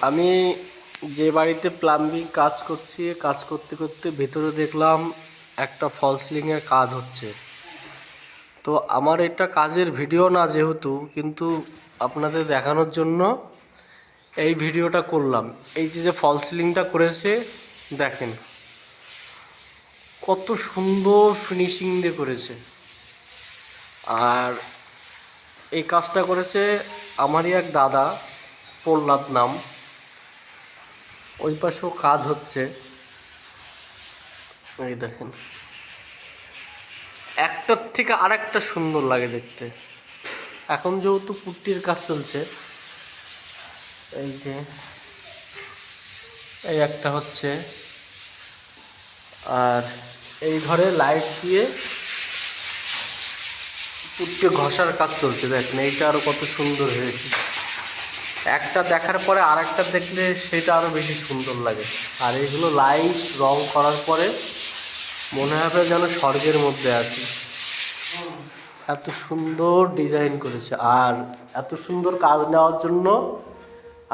আমি যে বাড়িতে প্লাম্বিং কাজ করছি, কাজ করতে করতে ভেতরে দেখলাম একটা ফল সিলিংয়ের কাজ হচ্ছে। তো আমার এটা কাজের ভিডিও না যেহেতু, কিন্তু আপনাদের দেখানোর জন্য এই ভিডিওটা করলাম। এই যে ফল সিলিংটা করেছে দেখেন, কত সুন্দর ফিনিশিং দিয়ে করেছে। আর এই কাজটা করেছে আমারই এক দাদা, প্রহ্লাদ নাম। ওই পাশেও কাজ হচ্ছে, এই দেখেন, একটার থেকে আরেকটা সুন্দর লাগে দেখতে। এখন যেহেতু পুট্টির কাজ চলছে, এই যে এই একটা হচ্ছে, আর এই ঘরে লাইট দিয়ে পুট্টি ঘষার কাজ চলছে। দেখেন এইটা আরো কত সুন্দর হয়েছে। একটা দেখার পরে আর একটা দেখলে সেটা আরো বেশি সুন্দর লাগে। আর এইগুলো লাইট রং করার পরে মনে হবে যেন স্বর্গের মধ্যে আছি। এত সুন্দর ডিজাইন করেছে। আর এত সুন্দর কাজ নেওয়ার জন্য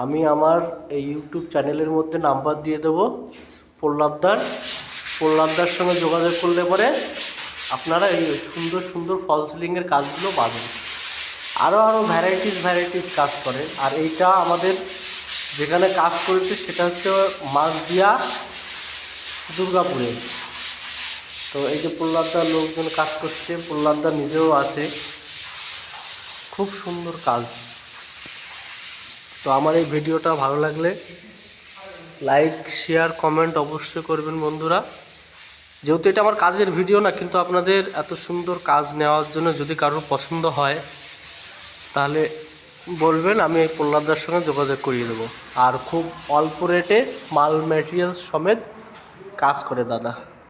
আমি আমার এই ইউটিউব চ্যানেলের মধ্যে নাম্বার দিয়ে দেবো প্রহ্লাদদার সঙ্গে যোগাযোগ করলে পরে আপনারা এই সুন্দর সুন্দর ফল সিলিংয়ের কাজগুলো পাবেন। আরও ভ্যারাইটিস কাজ করে। আর এইটা আমাদের যেখানে কাজ করেছে সেটা হচ্ছে মাছদিয়া, দুর্গাপুরে। তো এই যে প্রহ্লাদদার লোকজন কাজ করছে, প্রহ্লাদদা নিজেও আছে। খুব সুন্দর কাজ। তো আমার এই ভিডিওটা ভালো লাগলে লাইক, শেয়ার, কমেন্ট অবশ্যই করবেন বন্ধুরা। যেহেতু এটা আমার কাজের ভিডিও না, কিন্তু আপনাদের এত সুন্দর কাজ নেওয়ার জন্য যদি কারোর পছন্দ হয় তাহলে বলবেন, আমি এই প্রহ্লাদদার সঙ্গে যোগাযোগ করিয়ে দেবো। আর খুব অল্প রেটে মাল ম্যাটেরিয়ালস সমেত কাজ করে দাদা।